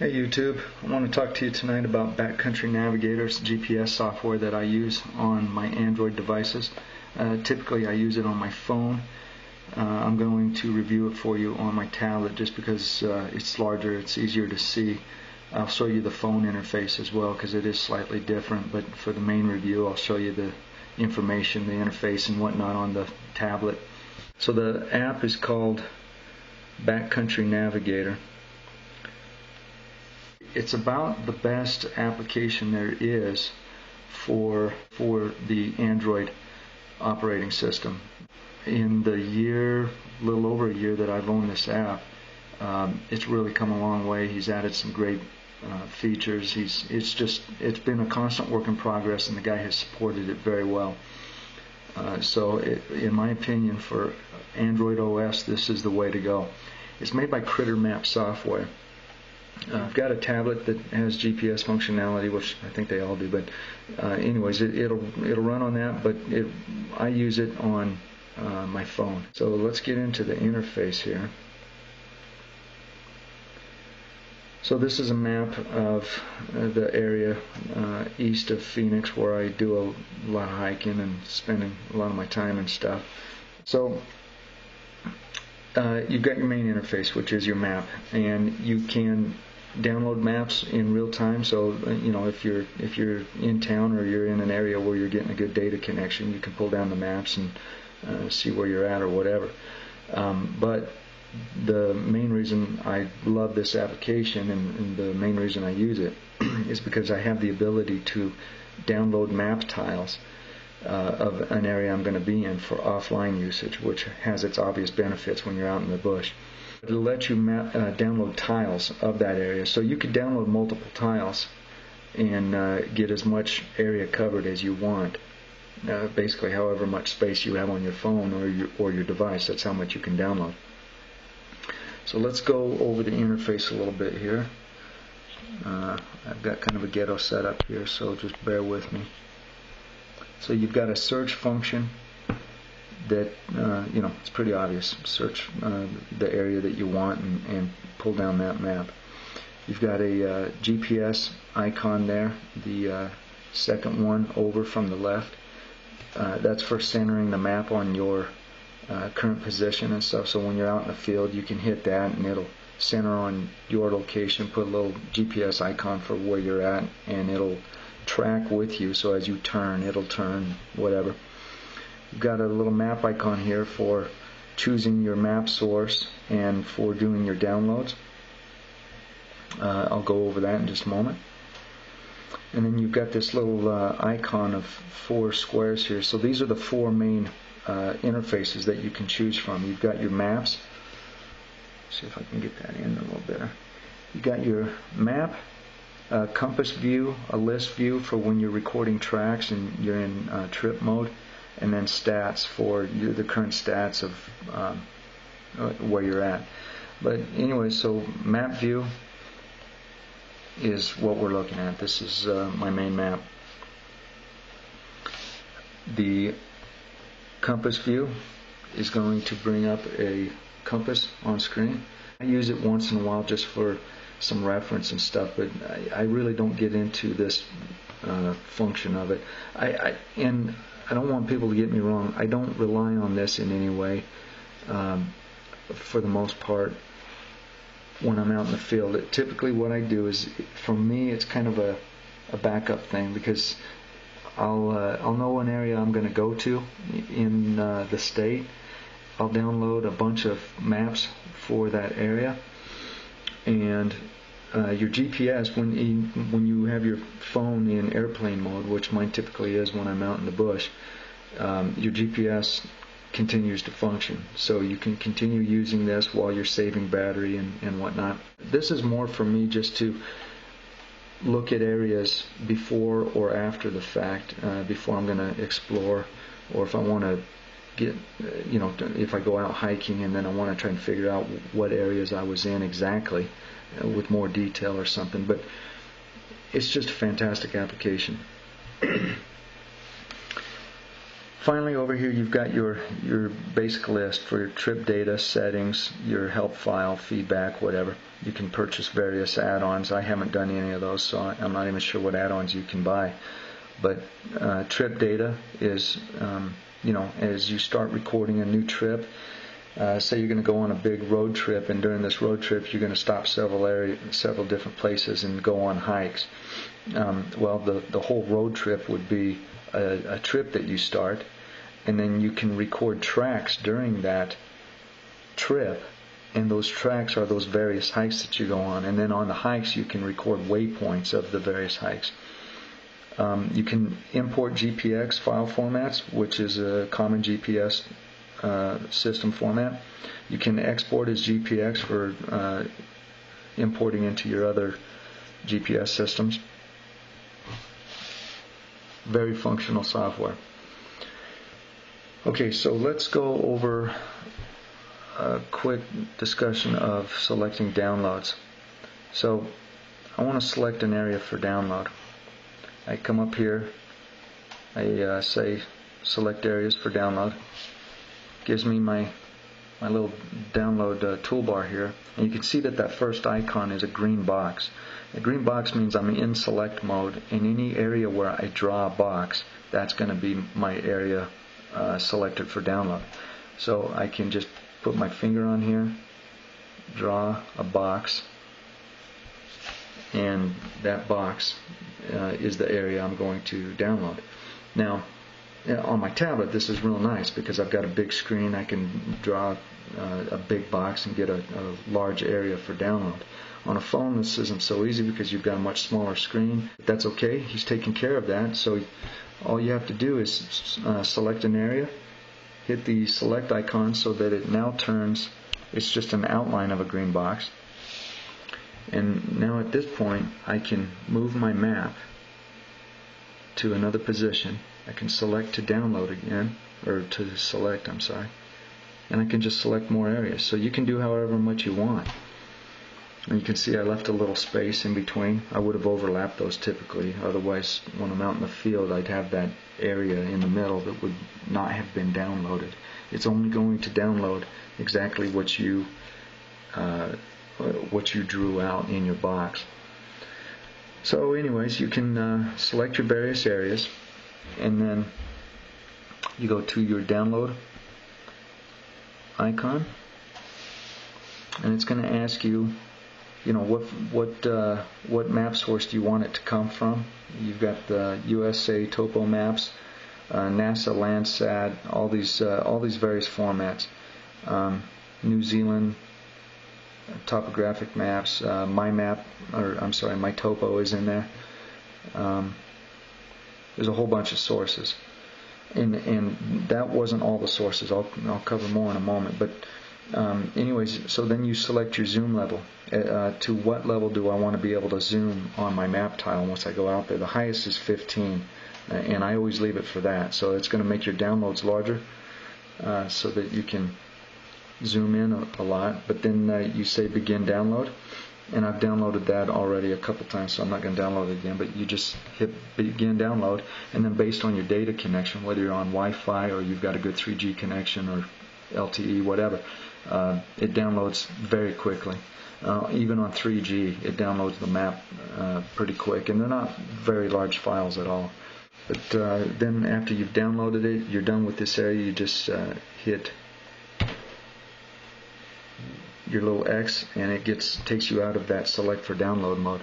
Hey YouTube, I want to talk to you tonight about BackCountry Navigator. It's GPS software that I use on my Android devices. Typically I use it on my phone. I'm going to review it for you on my tablet just because it's larger, it's easier to see. I'll show you the phone interface as well because it is slightly different, but for the main review I'll show you the information, the interface and whatnot on the tablet. So the app is called BackCountry Navigator. It's about the best application there is for the Android operating system. In the year, little over a year that I've owned this app, it's really come a long way. He's added some great features. It's been a constant work in progress, and the guy has supported it very well. In my opinion, for Android OS, this is the way to go. It's made by Critter Map Software. I've got a tablet that has GPS functionality, which I think they all do, but anyways, it'll run on that, but I use it on my phone. So let's get into the interface here. So this is a map of the area east of Phoenix where I do a lot of hiking and spending a lot of my time and stuff. So you've got your main interface, which is your map, and you can download maps in real time. So if you're in town or you're in an area where you're getting a good data connection, you can pull down the maps and see where you're at or whatever. But the main reason I love this application and the main reason I use it is because I have the ability to download map tiles of an area I'm going to be in for offline usage, which has its obvious benefits when you're out in the bush. It'll let you download tiles of that area, so you could download multiple tiles and get as much area covered as you want. Basically, however much space you have on your phone or your device, that's how much you can download. So let's go over the interface a little bit here. I've got kind of a ghetto setup here, so just bear with me. So you've got a search function that, it's pretty obvious. Search the area that you want and pull down that map. You've got a GPS icon there, the second one over from the left. That's for centering the map on your current position and stuff. So when you're out in the field, you can hit that and it'll center on your location, put a little GPS icon for where you're at, and it'll track with you. So as you turn, it'll turn, whatever. You've got a little map icon here for choosing your map source and for doing your downloads. I'll go over that in just a moment. And then you've got this little icon of 4 squares here. So these are the 4 main interfaces that you can choose from. You've got your maps. Let's see if I can get that in a little better. You've got your map, compass view, a list view for when you're recording tracks and you're in trip mode, and then stats for the current stats of where you're at. But anyway, so map view is what we're looking at. This is my main map. The compass view is going to bring up a compass on screen. I use it once in a while just for some reference and stuff, but I really don't get into this function of it. And I don't want people to get me wrong. I don't rely on this in any way for the most part when I'm out in the field. Typically what I do is, for me, it's kind of a backup thing, because I'll know an area I'm going to go to in the state. I'll download a bunch of maps for that area, and your GPS, when you have your phone in airplane mode, which mine typically is when I'm out in the bush, your GPS continues to function. So you can continue using this while you're saving battery and whatnot. This is more for me just to look at areas before or after the fact, before I'm going to explore, or if I want to get, if I go out hiking and then I want to try and figure out what areas I was in exactly with more detail or something. But it's just a fantastic application. Finally, over here you've got your basic list for your trip data, settings, your help file, feedback, whatever. You can purchase various add-ons. I haven't done any of those, so I'm not even sure what add-ons you can buy. But trip data is, as you start recording a new trip, say you're going to go on a big road trip, and during this road trip you're going to stop several different places and go on hikes. The whole road trip would be a trip that you start, and then you can record tracks during that trip, and those tracks are those various hikes that you go on, and then on the hikes you can record waypoints of the various hikes. You can import GPX file formats, which is a common GPS system format. You can export as GPX for importing into your other GPS systems. Very functional software. Okay, so let's go over a quick discussion of selecting downloads. So I want to select an area for download. I come up here, I say select areas for download. Gives me my little download toolbar here, and you can see that first icon is a green box. The green box means I'm in select mode. In any area where I draw a box, that's going to be my area selected for download. So I can just put my finger on here, draw a box, and that box is the area I'm going to download. Now, on my tablet, this is real nice because I've got a big screen. I can draw a big box and get a large area for download. On a phone, this isn't so easy because you've got a much smaller screen. But that's okay. He's taking care of that. So all you have to do is select an area, hit the select icon so that it now turns, it's just an outline of a green box. And now at this point, I can move my map to another position. I can select to download again, or to select, I'm sorry. And I can just select more areas. So you can do however much you want. And you can see I left a little space in between. I would have overlapped those typically. Otherwise, when I'm out in the field, I'd have that area in the middle that would not have been downloaded. It's only going to download exactly what you drew out in your box. So anyways, you can select your various areas, and then you go to your download icon, and it's going to ask you, what map source do you want it to come from. You've got the USA Topo Maps, NASA Landsat, all these various formats. New Zealand topographic maps, my topo is in there. There's a whole bunch of sources, and that wasn't all the sources. I'll cover more in a moment. But anyways, so then you select your zoom level. To what level do I want to be able to zoom on my map tile once I go out there? The highest is 15, and I always leave it for that. So it's going to make your downloads larger, so that you can zoom in a lot. But then you say begin download, and I've downloaded that already a couple times, so I'm not going to download it again. But you just hit begin download, and then based on your data connection, whether you're on Wi-Fi or you've got a good 3G connection or LTE, whatever, it downloads very quickly. Even on 3G, it downloads the map pretty quick, and they're not very large files at all. But then after you've downloaded it, you're done with this area. You just hit your little X, and it takes you out of that select for download mode.